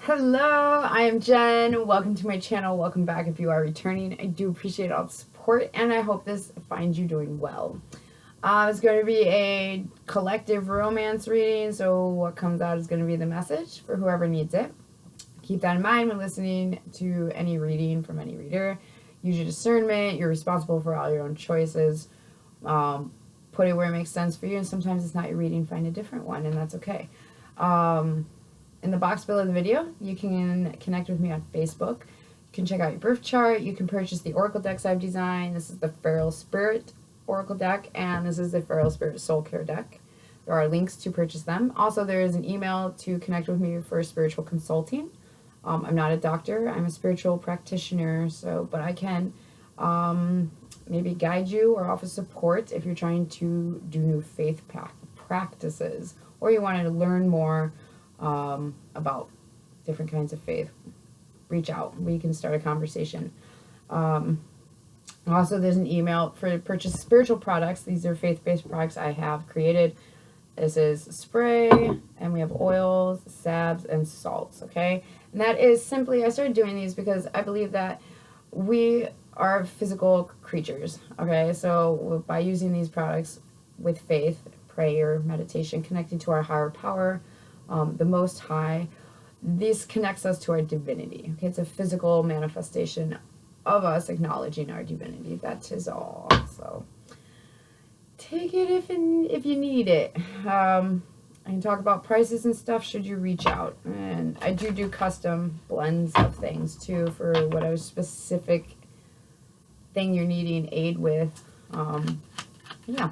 Hello, I am Jen. Welcome to my channel. Welcome back if you are returning. I do appreciate all the support, and I hope this finds you doing well. It's going to be a collective romance reading, so what comes out is going to be the message for whoever needs it. Keep that in mind when listening to any reading from any reader. Use your discernment. You're responsible for all your own choices. Put it where it makes sense for you, and sometimes it's not your reading. Find a different one, and that's okay. In the box below the video, you can connect with me on Facebook. You can check out your birth chart. You can purchase the oracle decks I've designed. This is the FeralSpirit oracle deck, and this is the FeralSpirit soul care deck. There are links to purchase them. Also, there is an email to connect with me for spiritual consulting. I'm not a doctor. I'm a spiritual practitioner, but I can maybe guide you or offer support if you're trying to do new faith practices, or you wanted to learn more about different kinds of faith. Reach out. We can start a conversation. Also, there's an email for purchase spiritual products. These are faith-based products I have created. This is spray, and we have oils, salves, and salts, okay? And that is simply, I started doing these because I believe that we are physical creatures, okay? So by using these products with faith, prayer, meditation, connecting to our higher power, the Most High, this connects us to our divinity. Okay, it's a physical manifestation of us acknowledging our divinity. That is all. So take it if you need it. I can talk about prices and stuff should you reach out. And I do custom blends of things too for whatever specific thing you're needing aid with. Yeah.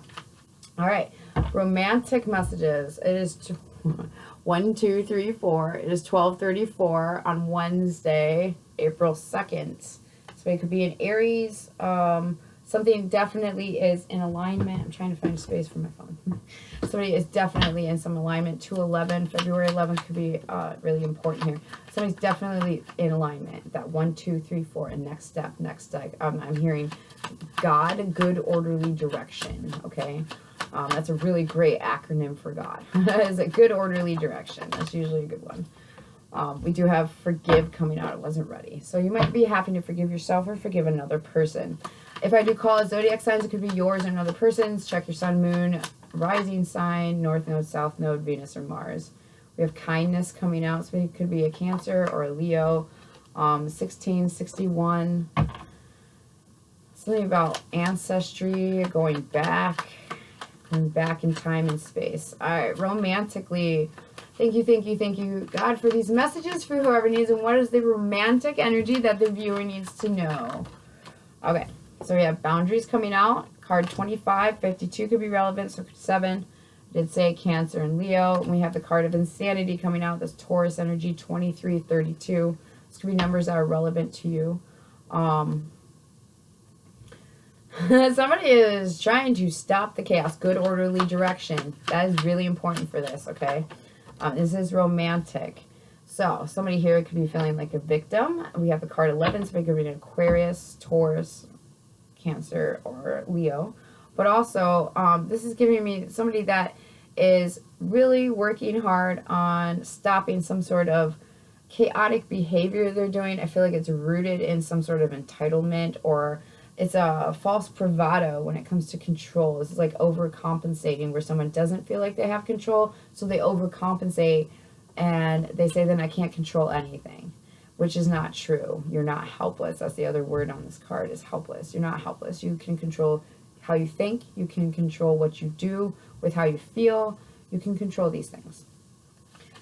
All right. Romantic messages. It is 1, 2, 3, 4. It is 12:34 on Wednesday, April 2nd. So it could be an Aries. Something definitely is in alignment. I'm trying to find space for my phone. Somebody is definitely in some alignment. 2/11, February 11th could be really important here. Somebody's definitely in alignment. That 1, 2, 3, 4, and next step. I'm hearing God, good, orderly direction. Okay. That's a really great acronym for God. That is a good, orderly direction. That's usually a good one. We do have forgive coming out. It wasn't ready. So you might be having to forgive yourself or forgive another person. If I do call it zodiac signs, it could be yours or another person's. Check your sun, moon, rising sign, north node, south node, Venus, or Mars. We have kindness coming out. So it could be a Cancer or a Leo. 1661. Something about ancestry, going back in time and space. All right, romantically, thank you, God, for these messages for whoever needs, and what is the romantic energy that the viewer needs to know? Okay, so we have boundaries coming out. Card 25, 52 could be relevant, so 7. I did say Cancer and Leo. And we have the card of insanity coming out. That's Taurus energy, 23, 32. This could be numbers that are relevant to you. Somebody is trying to stop the chaos. Good, orderly direction. That is really important for this, okay? This is romantic. So, somebody here could be feeling like a victim. We have the card 11, so it could be an Aquarius, Taurus, Cancer, or Leo. But also, this is giving me somebody that is really working hard on stopping some sort of chaotic behavior they're doing. I feel like it's rooted in some sort of entitlement, or it's a false bravado when it comes to control. It's like overcompensating, where someone doesn't feel like they have control, so they overcompensate and they say, then I can't control anything, which is not true. You're not helpless. That's the other word on this card, is helpless. You're not helpless. You can control how you think. You can control what you do with how you feel. You can control these things.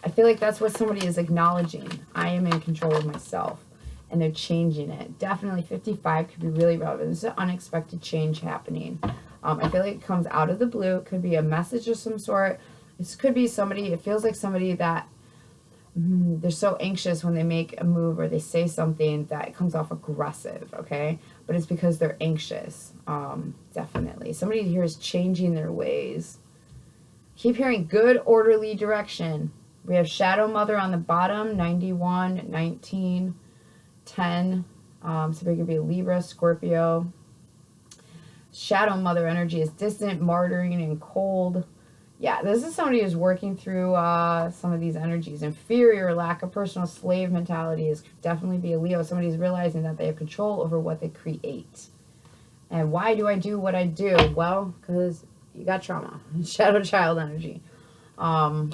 I feel like that's what somebody is acknowledging. I am in control of myself. And they're changing it. Definitely 55 could be really relevant. This is an unexpected change happening. I feel like it comes out of the blue. It could be a message of some sort. This could be somebody, it feels like somebody that they're so anxious when they make a move or they say something that it comes off aggressive, okay? But it's because they're anxious, definitely. Somebody here is changing their ways. Keep hearing good, orderly direction. We have Shadow Mother on the bottom, 91, 19, 10, so it could be Libra, Scorpio. Shadow Mother energy is distant, martyring, and cold. Yeah, this is somebody who's working through some of these energies. Inferior, lack of personal slave mentality is definitely be a Leo. Somebody's realizing that they have control over what they create. And why do I do what I do? Well, because you got trauma. Shadow child energy. I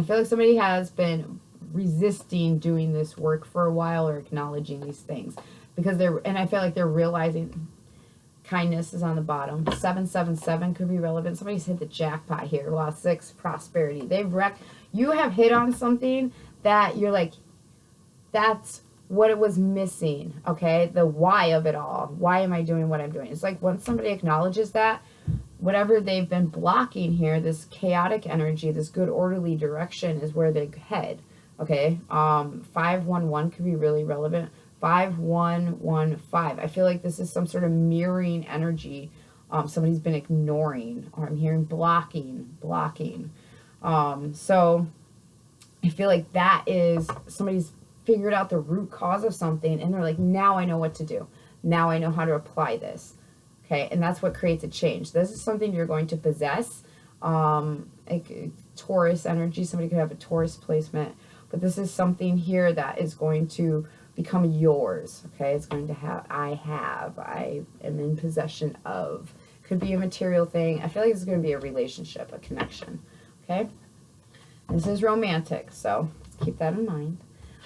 feel like somebody has been resisting doing this work for a while or acknowledging these things. Because and I feel like they're realizing kindness is on the bottom. 777 could be relevant. Somebody's hit the jackpot here. Wow, 6, prosperity. You have hit on something that you're like, that's what it was missing, okay? The why of it all. Why am I doing what I'm doing? It's like once somebody acknowledges that, whatever they've been blocking here, this chaotic energy, this good orderly direction is where they head, okay? 511 could be really relevant. 5115. I feel like this is some sort of mirroring energy somebody's been ignoring, or I'm hearing blocking. So I feel like that is somebody's figured out the root cause of something, and they're like, now I know what to do. Now I know how to apply this. Okay, and that's what creates a change. This is something you're going to possess. Like Taurus energy, somebody could have a Taurus placement, but this is something here that is going to become yours. Okay, it's going to have, I am in possession of. Could be a material thing. I feel like it's going to be a relationship, a connection. Okay, this is romantic, so let's keep that in mind.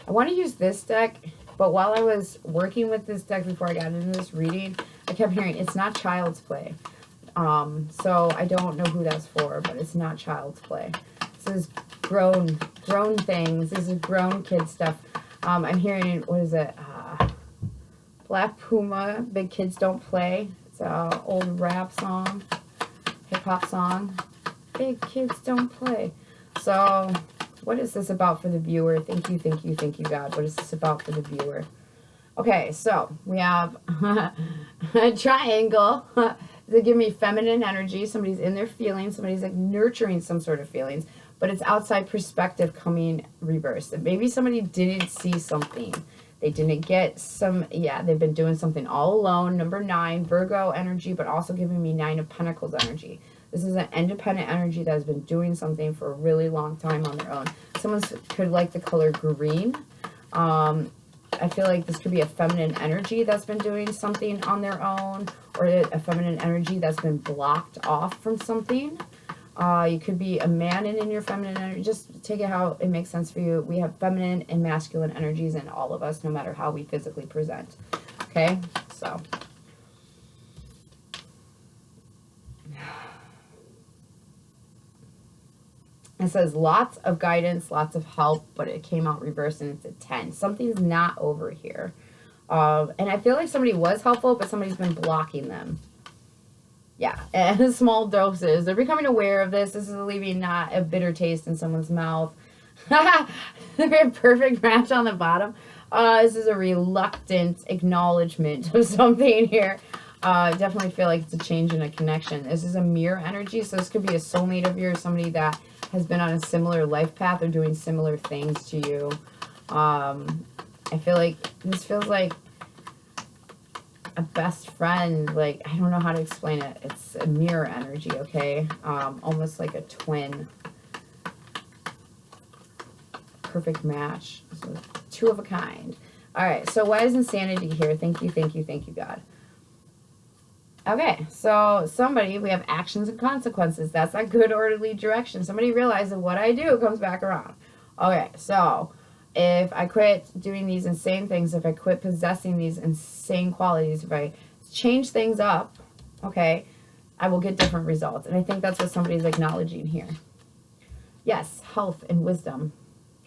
I want to use this deck, but while I was working with this deck before I got into this reading, I kept hearing it's not child's play. So I don't know who that's for, but it's not child's play. This is grown things. This is grown kid stuff. I'm hearing, what is it? Black Puma, Big Kids Don't Play. It's an old rap song, hip-hop song. Big Kids Don't Play. So what is this about for the viewer? Thank you, God. What is this about for the viewer? Okay, so we have a triangle. They give me feminine energy. Somebody's in their feelings. Somebody's like nurturing some sort of feelings. But it's outside perspective coming reversed. And maybe somebody didn't see something. They didn't get some, yeah, they've been doing something all alone. Number 9, Virgo energy, but also giving me 9 of Pentacles energy. This is an independent energy that has been doing something for a really long time on their own. Someone could like the color green. I feel like this could be a feminine energy that's been doing something on their own, or a feminine energy that's been blocked off from something. You could be a man in your feminine energy. Just take it how it makes sense for you. We have feminine and masculine energies in all of us, no matter how we physically present. Okay, so. It says lots of guidance, lots of help, but it came out reversed and it's a 10. Something's not over here. And I feel like somebody was helpful, but somebody's been blocking them. Yeah, and small doses. They're becoming aware of this. This is leaving not a bitter taste in someone's mouth. Perfect match on the bottom. This is a reluctant acknowledgement of something here. Definitely feel like it's a change in a connection. This is a mirror energy, so this could be a soulmate of yours, somebody that has been on a similar life path or doing similar things to you. I feel like this feels like a best friend. Like, I don't know how to explain it. It's a mirror energy, okay? Almost like a twin. Perfect match. So 2 of a kind. All right, so why is insanity here? Thank you, God. Okay, so somebody, we have actions and consequences. That's that good orderly direction. Somebody realized that what I do comes back around. Okay, so if I quit doing these insane things, if I quit possessing these insane qualities, if I change things up, okay, I will get different results. And I think that's what somebody's acknowledging here. Yes, health and wisdom.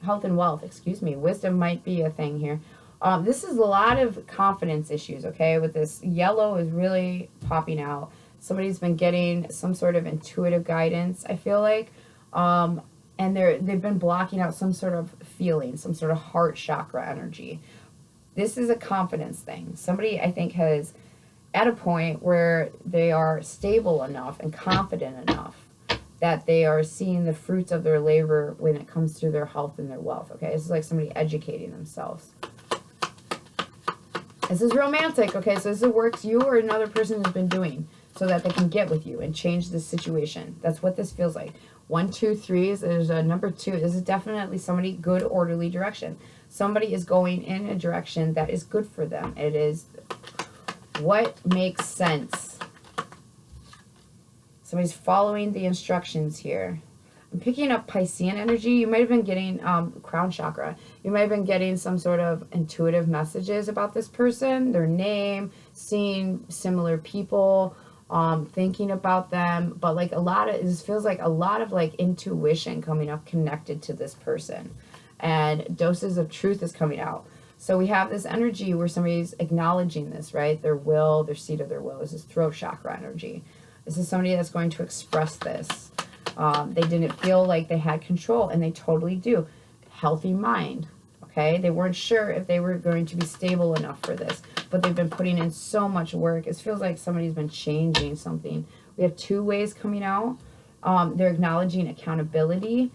Health and wealth, excuse me. Wisdom might be a thing here. This is a lot of confidence issues, okay? With this yellow is really popping out. Somebody's been getting some sort of intuitive guidance, I feel like. And they've been blocking out some sort of feeling, some sort of heart chakra energy. This is a confidence thing. Somebody, I think, has at a point where they are stable enough and confident enough that they are seeing the fruits of their labor when it comes to their health and their wealth, okay? This is like somebody educating themselves. This is romantic, okay? So this is works you or another person has been doing. so that they can get with you and change the situation. That's what this feels like. 1, 2, 3 is there's a number 2. This is definitely somebody good, orderly direction. Somebody is going in a direction that is good for them. It is what makes sense. Somebody's following the instructions here. I'm picking up Piscean energy. You might have been getting crown chakra. You might have been getting some sort of intuitive messages about this person, their name, seeing similar people, thinking about them. But like this feels like a lot of like intuition coming up connected to this person. And doses of truth is coming out. So we have this energy where somebody's acknowledging this, right? Their will, their seat of their will. This is throat chakra energy. This is somebody that's going to express this. They didn't feel like they had control, and they totally do. Healthy mind, okay? They weren't sure if they were going to be stable enough for this, but they've been putting in so much work. It feels like somebody's been changing something. We have 2 ways coming out. They're acknowledging accountability.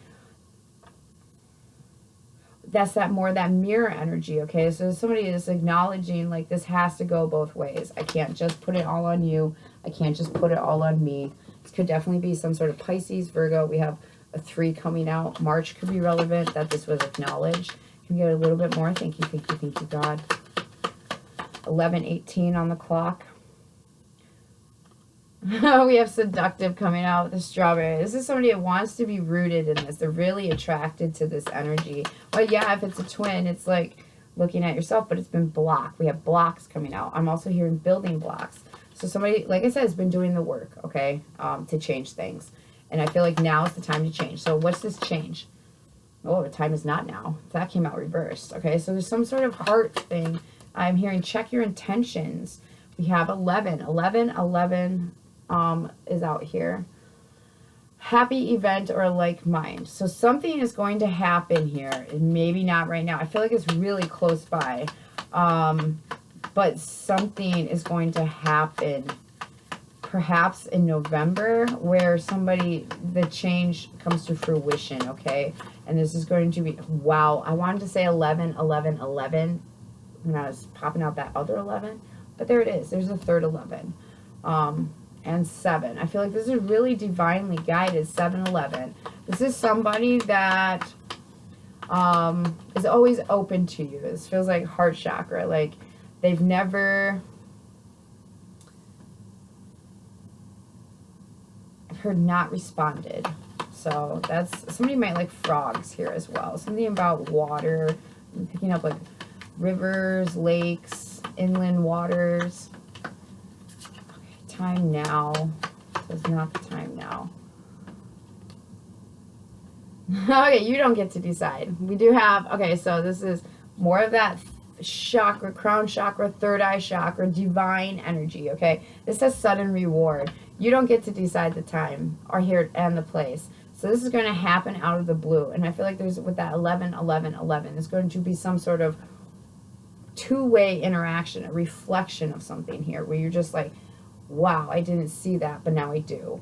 That's that mirror energy, okay? So somebody is acknowledging, like, this has to go both ways. I can't just put it all on you. I can't just put it all on me. This could definitely be some sort of Pisces, Virgo. We have a 3 coming out. March could be relevant, that this was acknowledged. Can we get a little bit more? Thank you, thank you, thank you, God. 11:18 on the clock. We have seductive coming out with the strawberry. This is somebody that wants to be rooted in this. They're really attracted to this energy. Well, yeah, if it's a twin, it's like looking at yourself, but it's been blocked. We have blocks coming out. I'm also hearing building blocks. So somebody, like I said, has been doing the work, okay, to change things. And I feel like now is the time to change. So what's this change? Oh, the time is not now. That came out reversed, okay? So there's some sort of heart thing. I'm hearing check your intentions. We have 11. 11 is out here. Happy event or like mind. So something is going to happen here. Maybe not right now. I feel like it's really close by. But something is going to happen perhaps in November where the change comes to fruition, okay? And this is going to be, wow, I wanted to say 11 when I was popping out that other 11, but there it is. There's a third 11. And 7. I feel like this is really divinely guided, 7-11. This is somebody that is always open to you. This feels like heart chakra, like they've never, I've heard not responded. So that's, somebody might like frogs here as well. Something about water. I'm picking up like rivers, lakes, inland waters. Okay, time now. So it's not the time now. Okay, you don't get to decide. We do have, okay, so this is more of that chakra, crown chakra, third eye chakra, divine energy, okay? This says sudden reward. You don't get to decide the time or here and the place. So this is going to happen out of the blue. And I feel like there's, with that 11, there's going to be some sort of two-way interaction, a reflection of something here where you're just like, wow, I didn't see that, but now I do.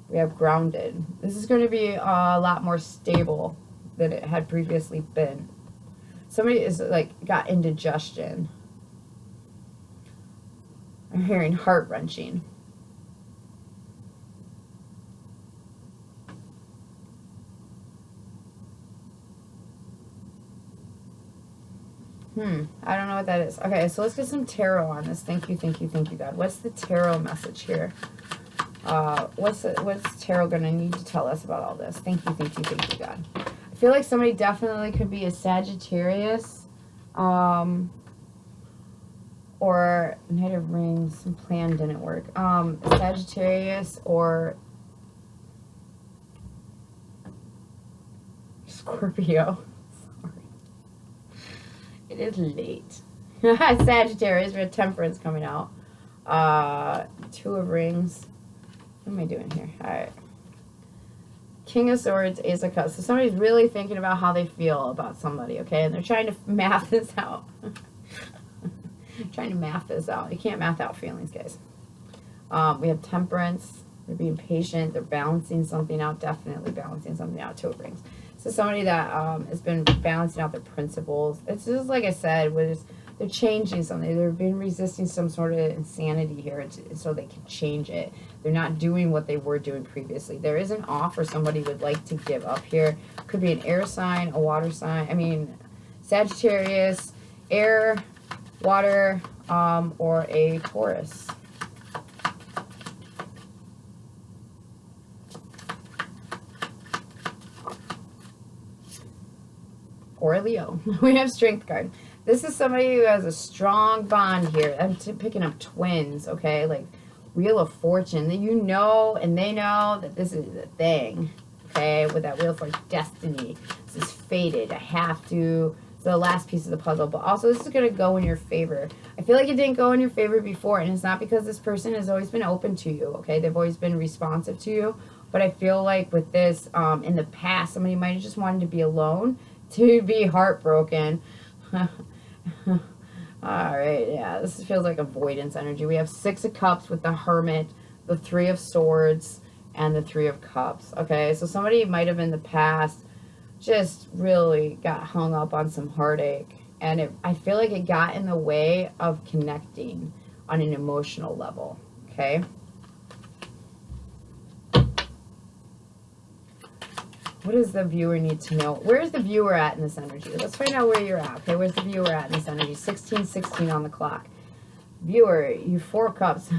We have grounded. This is going to be a lot more stable than it had previously been. Somebody is like got indigestion. I'm hearing heart-wrenching. I don't know what that is. Okay, so let's get some tarot on this. Thank you, thank you, thank you, God. What's the tarot message here? What's tarot going to need to tell us about all this? Thank you, thank you, thank you, God. I feel like somebody definitely could be a Sagittarius, or Knight of Rings. Some plan didn't work. Sagittarius or Scorpio. It is late. Sagittarius, we have Temperance coming out. Two of Rings. What am I doing here? Alright. King of Swords, Ace of Cups. So somebody's really thinking about how they feel about somebody, okay? And they're trying to math this out. Trying to math this out. You can't math out feelings, guys. We have Temperance. They're being patient. They're balancing something out. Definitely balancing something out. Two of Rings. So somebody that has been balancing out their principles. It's just like I said, with They're changing something. They've been resisting some sort of insanity here so they can change it. They're not doing what they were doing previously. There is an offer somebody would like to give up here. Could be an air sign, a water sign. I mean, Sagittarius, air, water, or a Taurus. Or a Leo. We have Strength card. This is somebody who has a strong bond here. I'm picking up twins, okay? Like, Wheel of Fortune. That you know and they know that this is a thing, okay? With that Wheel for Destiny. This is fated. I have to. It's the last piece of the puzzle. But also, this is going to go in your favor. I feel like it didn't go in your favor before. And it's not because this person has always been open to you, okay? They've always been responsive to you. But I feel like with this, in the past, somebody might have just wanted to be alone, to be heartbroken. Alright, yeah, this feels like avoidance energy. We have 6 of Cups with the Hermit, the 3 of Swords, and the 3 of Cups. Okay, so somebody might have in the past just really got hung up on some heartache. And I feel like it got in the way of connecting on an emotional level. Okay. What does the viewer need to know? Where's the viewer at in this energy? Let's find out where you're at. Okay, where's the viewer at in this energy? 16:16 on the clock. Viewer, you 4 of Cups.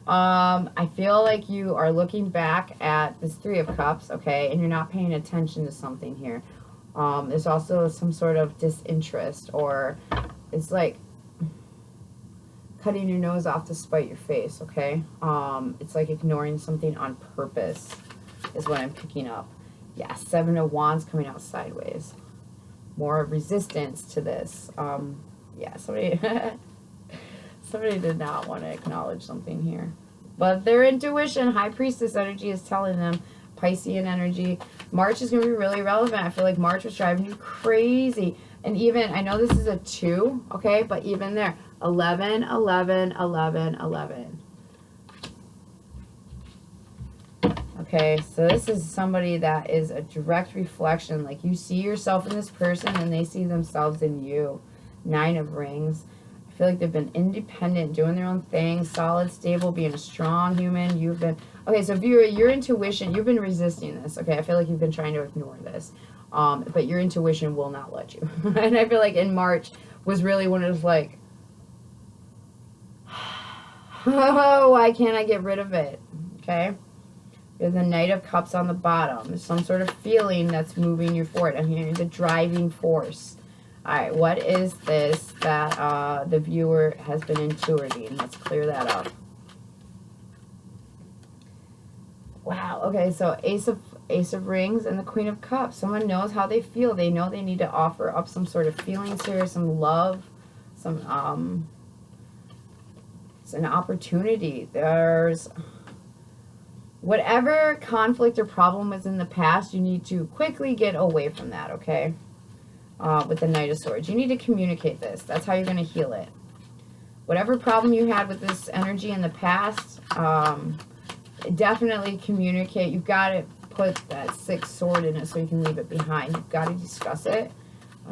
I feel like you are looking back at this 3 of Cups, okay, and you're not paying attention to something here. There's also some sort of disinterest, or it's like cutting your nose off to spite your face, okay? It's like ignoring something on purpose is what I'm picking up. Yeah, 7 of Wands coming out sideways. More resistance to this. Yeah, somebody somebody did not want to acknowledge something here. But their intuition, High Priestess energy, is telling them, Piscean energy, March is going to be really relevant. I feel like March was driving you crazy. And even, I know this is a 2, okay, but even there, 11, 11, 11, 11. Okay, so this is somebody that is a direct reflection. Like, you see yourself in this person and they see themselves in you. 9 of Rings. I feel like they've been independent, doing their own thing, solid, stable, being a strong human. You've been... Okay, so viewer, your intuition, you've been resisting this. Okay, I feel like you've been trying to ignore this. But your intuition will not let you. And I feel like in March was really when it was like, oh, why can't I get rid of it? Okay? There's the Knight of Cups on the bottom. There's some sort of feeling that's moving you forward. I'm hearing the driving force. Alright, what is this that the viewer has been intuiting? Let's clear that up. Wow, okay, so Ace of Rings and the Queen of Cups. Someone knows how they feel. They know they need to offer up some sort of feelings here, some love, some it's an opportunity. There's whatever conflict or problem was in the past, you need to quickly get away from that, okay? With the Knight of Swords. You need to communicate this. That's how you're going to heal it. Whatever problem you had with this energy in the past, definitely communicate. You've got to put that 6 sword in it so you can leave it behind. You've got to discuss it.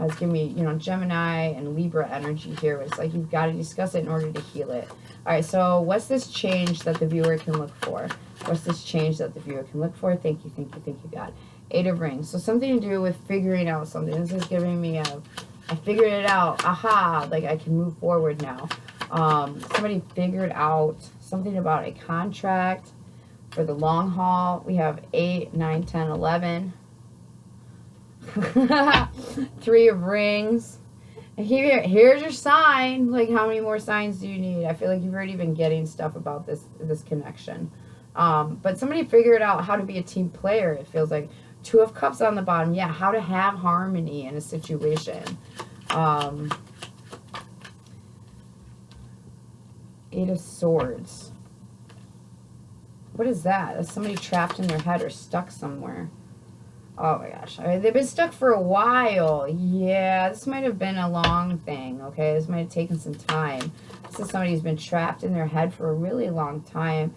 It's giving me, you know, Gemini and Libra energy here. It's like you've got to discuss it in order to heal it. All right, so what's this change that the viewer can look for? What's this change that the viewer can look for? Thank you, thank you, thank you, God. 8 of Rings. So something to do with figuring out something. This is giving me I figured it out. Aha, like I can move forward now. Somebody figured out something about a contract for the long haul. We have 8, 9, 10, 11. 3 of Rings. And here's your sign. Like, how many more signs do you need? I feel like you've already been getting stuff about this connection. But somebody figured out how to be a team player, it feels like. 2 of Cups on the bottom. Yeah, how to have harmony in a situation. 8 of Swords. What is that? That's somebody trapped in their head or stuck somewhere. Oh my gosh. I mean, they've been stuck for a while. Yeah, this might have been a long thing, okay? This might have taken some time. This is somebody who's been trapped in their head for a really long time.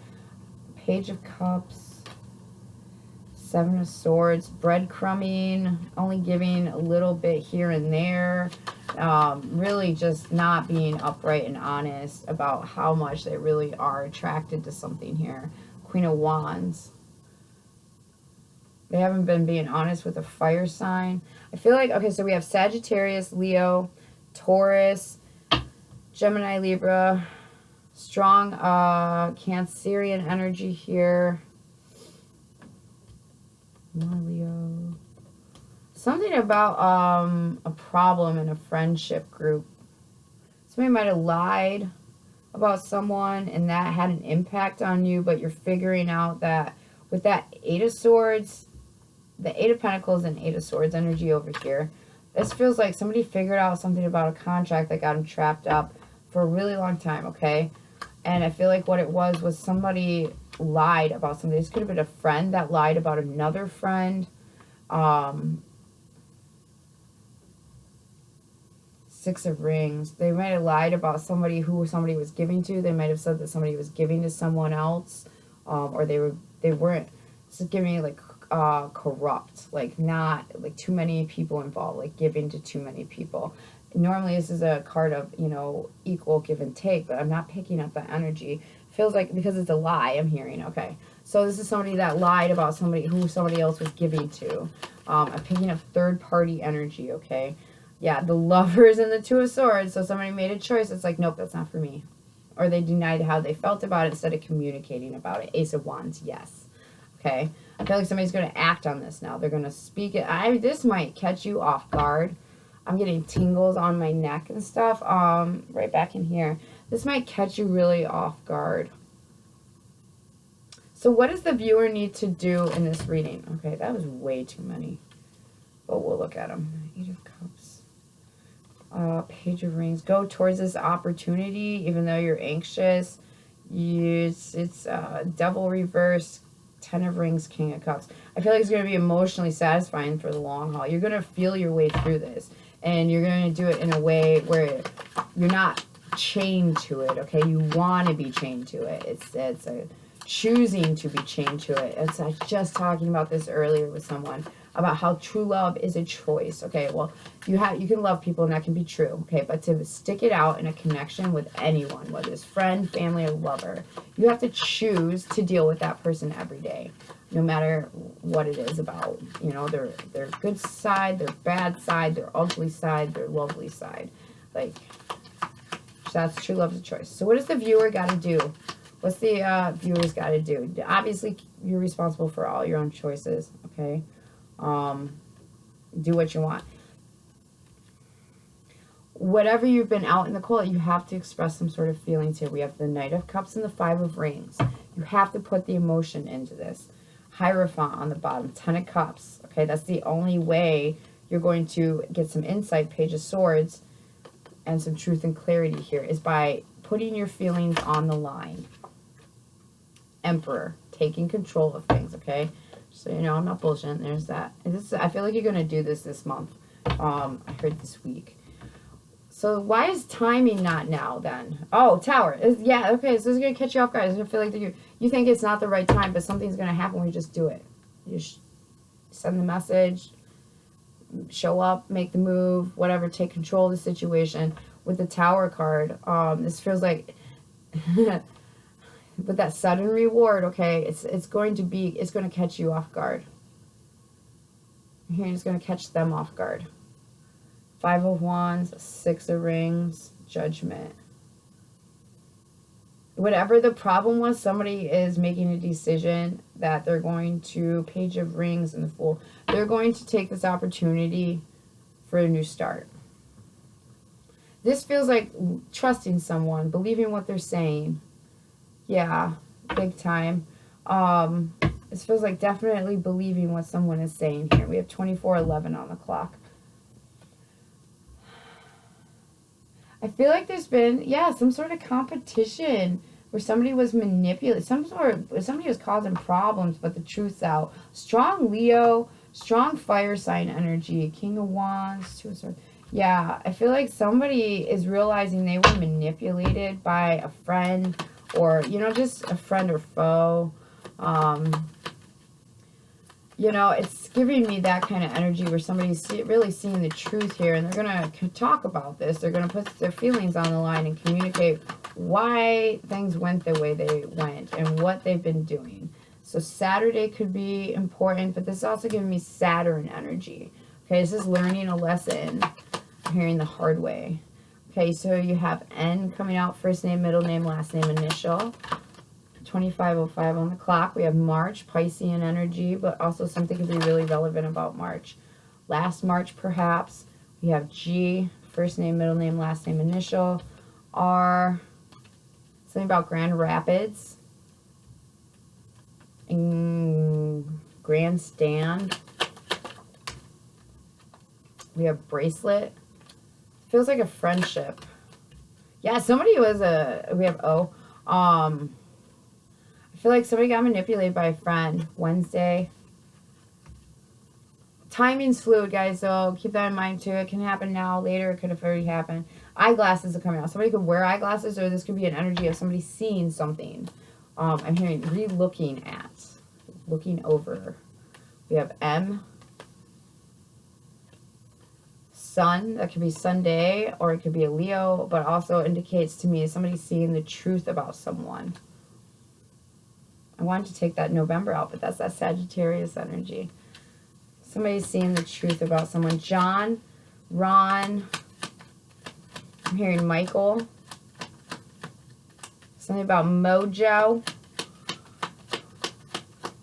Page of Cups. 7 of Swords, breadcrumbing, only giving a little bit here and there. really just not being upright and honest about how much they really are attracted to something here. Queen of Wands. They haven't been being honest with a fire sign. I feel like, okay, so we have Sagittarius, Leo, Taurus, Gemini, Libra, strong Cancerian energy here. More Leo. Something about a problem in a friendship group. Somebody might have lied about someone and that had an impact on you, but you're figuring out that with that Eight of Swords, the Eight of Pentacles and Eight of Swords energy over here, this feels like somebody figured out something about a contract that got them trapped up for a really long time, okay? And I feel like what it was somebody lied about somebody. This could have been a friend that lied about another friend. Six of Rings. They might have lied about somebody who somebody was giving to. They might have said that somebody was giving to someone else, or they weren't. This is giving me like corrupt, like not like too many people involved, like giving to too many people. Normally this is a card of, you know, equal give and take, but I'm not picking up that energy. Feels like because it's a lie I'm hearing. Okay, so this is somebody that lied about somebody who somebody else was giving to. I'm picking up third party energy. Okay, yeah, the Lovers and the Two of Swords. So somebody made a choice. It's like, nope, that's not for me. Or they denied how they felt about it instead of communicating about it. Ace of Wands, yes. Okay, I feel like somebody's going to act on this now. They're going to speak it. This might catch you off guard. I'm getting tingles on my neck and stuff. Right back in here. This might catch you really off guard. So what does the viewer need to do in this reading? Okay, that was way too many. But we'll look at them. Eight of Cups. Page of Rings. Go towards this opportunity, even though you're anxious. It's Devil reverse, Ten of Rings, King of Cups. I feel like it's going to be emotionally satisfying for the long haul. You're going to feel your way through this. And you're going to do it in a way where you're not chained to it, okay? You want to be chained to it. It's a choosing to be chained to it. I was just talking about this earlier with someone, about how true love is a choice. Okay, well, you can love people and that can be true, okay, but to stick it out in a connection with anyone, whether it's friend, family, or lover, you have to choose to deal with that person every day, no matter what it is about, you know, their good side, their bad side, their ugly side, their lovely side. Like, that's true love is a choice. So what does the viewer got to do? What's the viewers got to do? Obviously, you're responsible for all your own choices, okay? Do what you want. Whatever you've been out in the cold, you have to express some sort of feelings here. We have the Knight of Cups and the Five of Rings. You have to put the emotion into this. Hierophant on the bottom, Ten of Cups. Okay, that's the only way you're going to get some insight. Page of Swords and some truth and clarity here is by putting your feelings on the line. Emperor, taking control of things, okay? So, you know, I'm not bullshitting. There's that. I feel like you're going to do this month. I heard this week. So why is timing not now then? Oh, Tower. Yeah, okay, so this is going to catch you off guard. It's going to feel like you think it's not the right time, but something's going to happen when you just do it. You send the message, show up, make the move, whatever, take control of the situation. With the Tower card, this feels like... With that sudden reward, okay, it's going to catch you off guard. Here, it's going to catch them off guard. Five of Wands, Six of Rings, Judgment. Whatever the problem was, somebody is making a decision that they're going to, Page of Rings and the Fool, they're going to take this opportunity for a new start. This feels like trusting someone, believing what they're saying. Yeah, big time. This feels like definitely believing what someone is saying here. We have 24:11 on the clock. I feel like there's been, yeah, some sort of competition where somebody was manipulating, somebody was causing problems, but the truth's out. Strong Leo, strong fire sign energy, King of Wands, Two of Swords. Yeah, I feel like somebody is realizing they were manipulated by a friend, or, you know, just a friend or foe. you know, it's giving me that kind of energy where somebody's really seeing the truth here, and they're going to talk about this. They're going to put their feelings on the line and communicate why things went the way they went and what they've been doing. So Saturday could be important, but this is also giving me Saturn energy. Okay, this is learning a lesson. I'm hearing the hard way. Okay, so you have N coming out, first name, middle name, last name, initial. 25:05 on the clock. We have March, Piscean energy, but also something could be really relevant about March. Last March, perhaps. We have G, first name, middle name, last name, initial. R, something about Grand Rapids. And Grandstand. We have Bracelet. Feels like a friendship. Yeah, somebody was we have O. I feel like somebody got manipulated by a friend. Wednesday. Timing's fluid, guys, so keep that in mind, too. It can happen now, later. It could have already happened. Eyeglasses are coming out. Somebody could wear eyeglasses, or this could be an energy of somebody seeing something. I'm hearing re-looking at. Looking over. We have M. Sun. That could be Sunday, or it could be a Leo, but also indicates to me somebody seeing the truth about someone. I wanted to take that November out, but that's that Sagittarius energy. Somebody's seeing the truth about someone. John, Ron, I'm hearing Michael. Something about Mojo.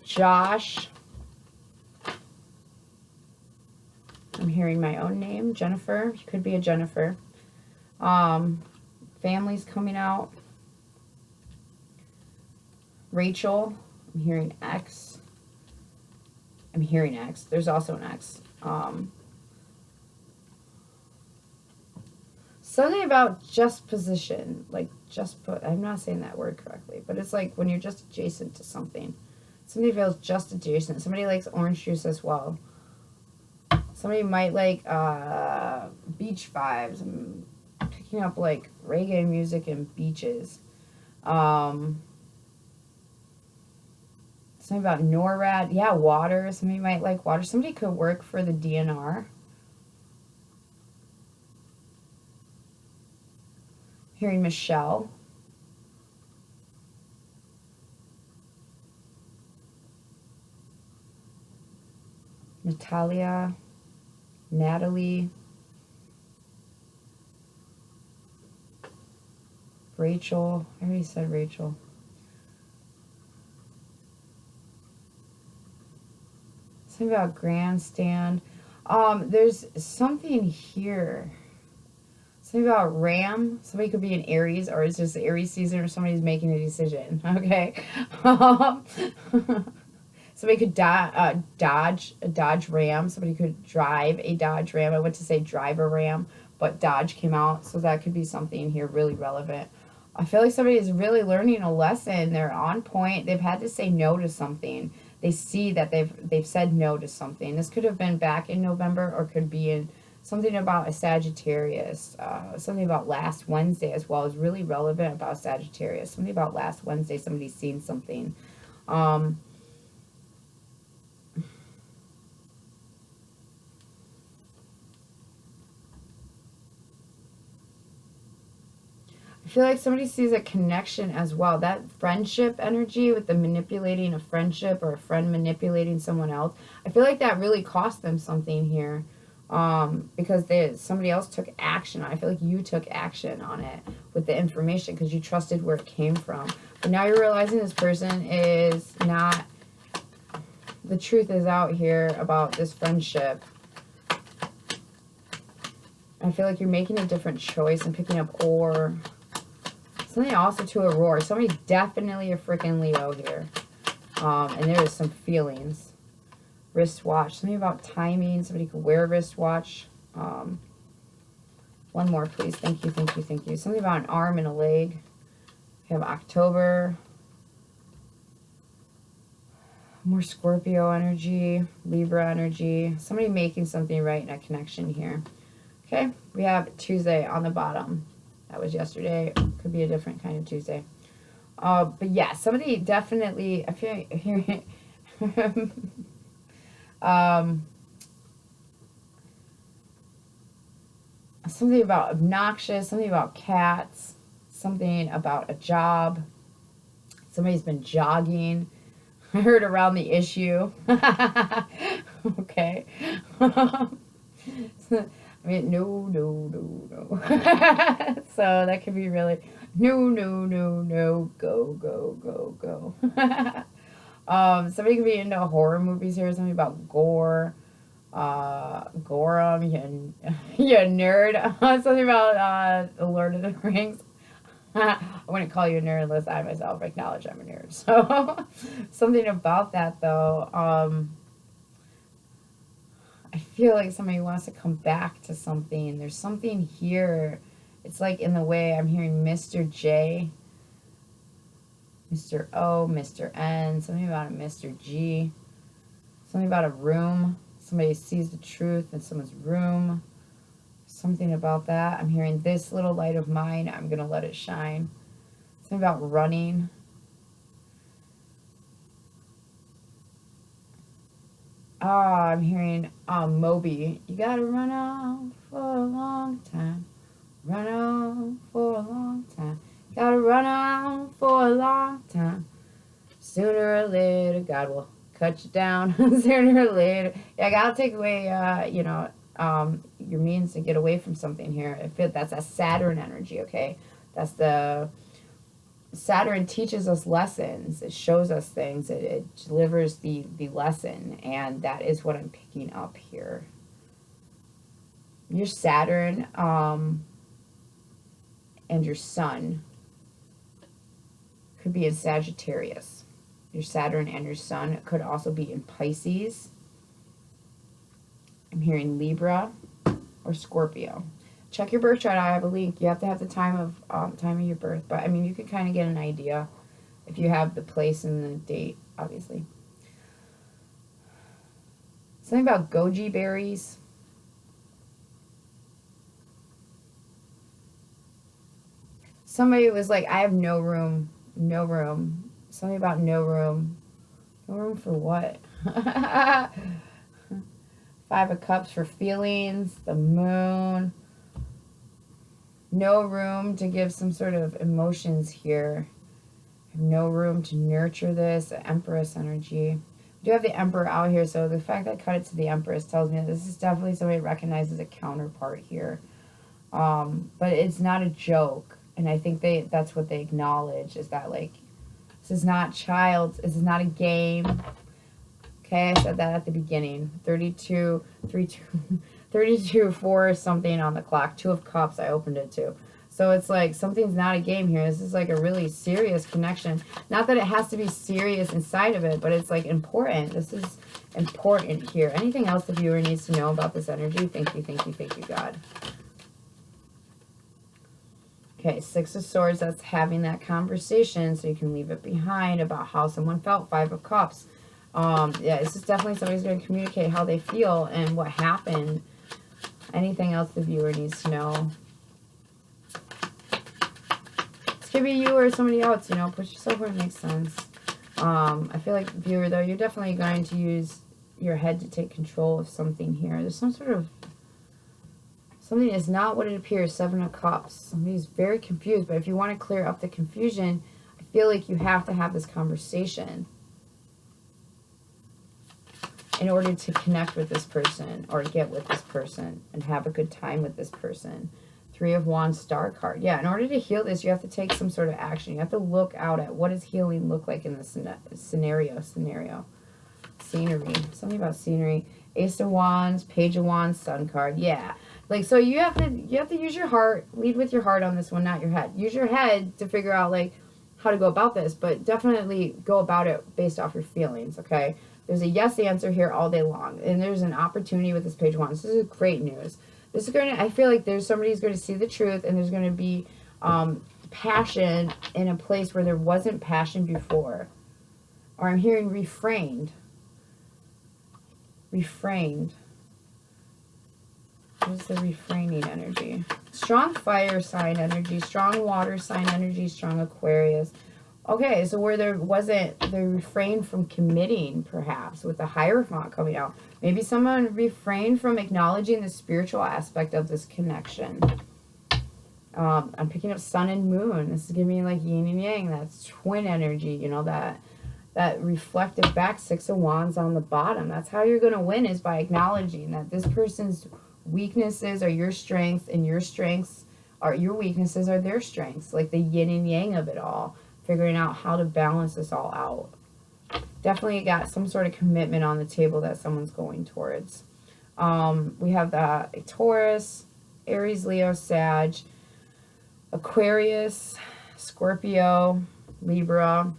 Josh. I'm hearing my own name, Jennifer. You could be a Jennifer. Families coming out. Rachel, I'm hearing X. I'm hearing X. There's also an X. Something about just position, like just put. I'm not saying that word correctly, but it's like when you're just adjacent to something. Somebody feels just adjacent. Somebody likes orange juice as well. Somebody might like beach vibes. I'm picking up like reggae music and beaches. Something about NORAD. Yeah, water. Somebody might like water. Somebody could work for the DNR. Hearing Michelle. Natalia. Natalie. Rachel. I already said Rachel. Something about Grandstand. There's something here. Something about Ram. Somebody could be an Aries, or it's just Aries season, or somebody's making a decision. Okay. Somebody could Dodge Ram. Somebody could drive a Dodge Ram. I went to say drive a Ram, but Dodge came out, so that could be something here really relevant. I feel like somebody is really learning a lesson. They're on point. They've had to say no to something. They see that they've said no to something. This could have been back in November, or could be in something about a Sagittarius. Something about last Wednesday as well is really relevant about Sagittarius. Something about last Wednesday, somebody's seen something. I feel like somebody sees a connection as well. That friendship energy with the manipulating a friendship, or a friend manipulating someone else. I feel like that really cost them something here, because somebody else took action. I feel like you took action on it with the information because you trusted where it came from. But now you're realizing this person is not, the truth is out here about this friendship. I feel like you're making a different choice and picking up or something also to Aurora. Somebody's definitely a freaking Leo here. And there is some feelings. Wristwatch. Something about timing. Somebody could wear a wristwatch. One more, please. Thank you, thank you, thank you. Something about an arm and a leg. We have October. More Scorpio energy. Libra energy. Somebody making something right in a connection here. Okay. We have Tuesday on the bottom. That was yesterday. Could be a different kind of Tuesday. But yeah, somebody definitely, I feel Something about obnoxious, something about cats, something about a job. Somebody's been jogging. I heard around the issue. Okay. I mean, no. So that could be really, no, go. Somebody could be into horror movies here, something about gore. Gorum, you nerd. Something about the Lord of the Rings. I wouldn't call you a nerd unless I myself acknowledge I'm a nerd. So something about that though. I feel like somebody wants to come back to something. There's something here. It's like in the way I'm hearing Mr. J, Mr. O, Mr. N, something about a Mr. G, something about a room. Somebody sees the truth in someone's room. Something about that. I'm hearing this little light of mine, I'm going to let it shine. Something about running. I'm hearing Moby. You got to run on for a long time. Run on for a long time. Got to run on for a long time. Sooner or later, God will cut you down. Sooner or later. Yeah, God will take away, your means to get away from something here. I feel that's a Saturn energy, okay? That's the Saturn teaches us lessons. It shows us things. It delivers the lesson, and that is what I'm picking up here. Your Saturn and your Sun could be in Sagittarius. Your Saturn and your Sun could also be in Pisces. I'm hearing Libra or Scorpio. Check your birth chart. I have a link. You have to have the time of your birth, but I mean you can kind of get an idea if you have the place and the date, obviously. Something about goji berries. Somebody was like, I have no room. No room. Something about no room. No room for what? Five of Cups for feelings. The Moon. No room to give some sort of emotions here. No room to nurture this. Empress energy. We do have the Emperor out here, so the fact that I cut it to the Empress tells me that this is definitely somebody recognizes a counterpart here. But it's not a joke. And I think that's what they acknowledge, is that, like, this is not child, this is not a game. Okay, I said that at the beginning. 32, 4 something on the clock. 2 of Cups, I opened it to. So it's like, something's not a game here. This is like a really serious connection. Not that it has to be serious inside of it, but it's like important. This is important here. Anything else the viewer needs to know about this energy? Thank you, God. Okay, 6 of Swords, that's having that conversation so you can leave it behind about how someone felt. 5 of Cups. Yeah, this is definitely somebody's going to communicate how they feel and what happened. Anything else the viewer needs to know? This could be you or somebody else, you know, put yourself where it makes sense. I feel like, viewer, though, you're definitely going to use your head to take control of something here. There's some sort of... Something is not what it appears. 7 of Cups. Somebody's very confused, but if you want to clear up the confusion, I feel like you have to have this conversation in order to connect with this person or get with this person and have a good time with this person. 3 of Wands, Star card. Yeah, in order to heal this, you have to take some sort of action. You have to look out at what does healing look like in this scenario. Scenery. Something about scenery. Ace of Wands, Page of Wands, Sun card. Yeah. Like, so you have to use your heart. Lead with your heart on this one, not your head. Use your head to figure out, like, how to go about this, but definitely go about it based off your feelings, okay? There's a yes answer here all day long, and there's an opportunity with this Page of Wands. This is great news. This is going to, I feel like there's somebody's going to see the truth, and there's going to be passion in a place where there wasn't passion before. Or I'm hearing refrained. Refrained. What is the refraining energy? Strong fire sign energy, strong water sign energy, strong Aquarius. Okay, so where there wasn't, they refrained from committing, perhaps, with the Hierophant coming out. Maybe someone refrained from acknowledging the spiritual aspect of this connection. I'm picking up sun and moon. This is giving me like yin and yang. That's twin energy, you know, that reflective back 6 of Wands on the bottom. That's how you're going to win, is by acknowledging that this person's weaknesses are your strengths, and your strengths are, your weaknesses are their strengths. Like the yin and yang of it all. Figuring out how to balance this all out. Definitely got some sort of commitment on the table that someone's going towards. We have the Taurus, Aries, Leo, Sag, Aquarius, Scorpio, Libra,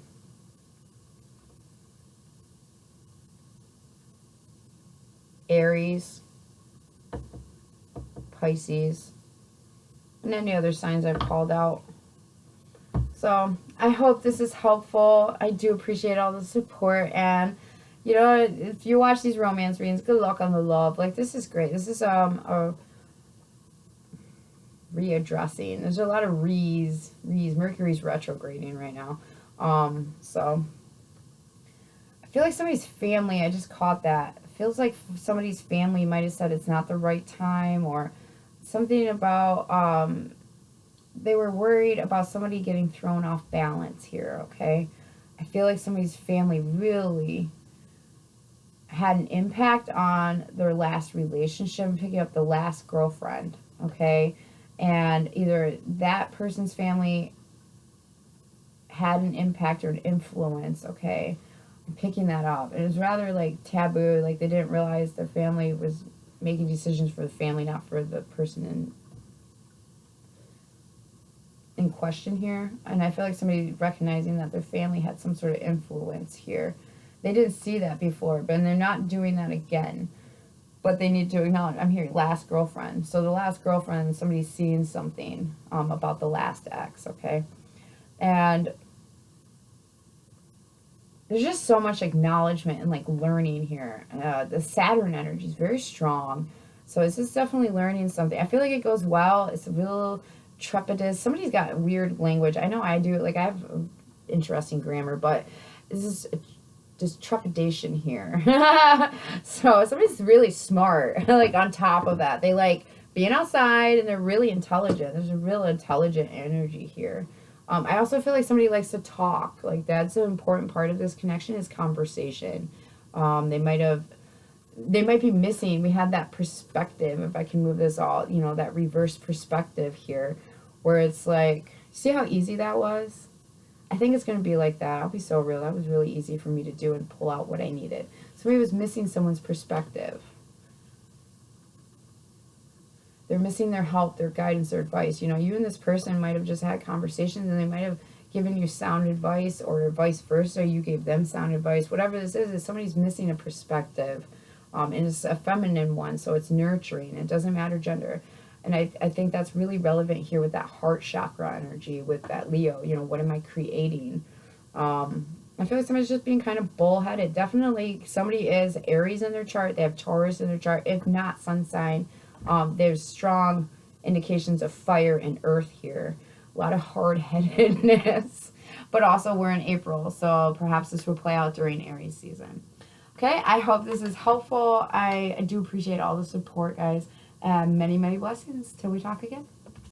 Aries, Pisces, and any other signs I've called out. So I hope this is helpful. I do appreciate all the support, and you know, if you watch these romance readings, good luck on the love. Like, this is great. This is a readdressing. There's a lot of re's. Mercury's retrograding right now. So I feel like somebody's family, I just caught that. It feels like somebody's family might have said it's not the right time, or something about they were worried about somebody getting thrown off balance here, okay? I feel like somebody's family really had an impact on their last relationship. I'm picking up the last girlfriend, okay? And either that person's family had an impact or an influence, okay? I'm picking that up. It was rather like taboo, like they didn't realize their family was making decisions for the family, not for the person in question here. And I feel like somebody recognizing that their family had some sort of influence here. They didn't see that before, but they're not doing that again. But they need to acknowledge, I'm hearing last girlfriend. So the last girlfriend, somebody's seeing something about the last ex, okay? And there's just so much acknowledgement and like learning here. The Saturn energy is very strong. So this is definitely learning something. I feel like it goes well. It's a real trepidous. Somebody's got weird language. I know I do. Like, I have interesting grammar, but this is just trepidation here. So somebody's really smart. Like, on top of that, they like being outside, and they're really intelligent. There's a real intelligent energy here. I also feel like somebody likes to talk. Like, that's an important part of this connection, is conversation. They might be missing. We had that perspective, if I can move this all, you know, that reverse perspective here, where it's like, see how easy that was? I think it's going to be like that. I'll be so real. That was really easy for me to do and pull out what I needed. Somebody was missing someone's perspective. They're missing their help, their guidance, their advice. You know, you and this person might have just had conversations, and they might have given you sound advice, or vice versa. You gave them sound advice. Whatever this is somebody's missing a perspective. And it's a feminine one, so it's nurturing. It doesn't matter gender. And I think that's really relevant here with that heart chakra energy, with that Leo. You know, what am I creating? I feel like somebody's just being kind of bullheaded. Definitely somebody is Aries in their chart. They have Taurus in their chart. If not sun sign, there's strong indications of fire and earth here. A lot of hard-headedness. But also we're in April, so perhaps this will play out during Aries season. Okay, I hope this is helpful. I do appreciate all the support, guys. And many, many blessings till we talk again.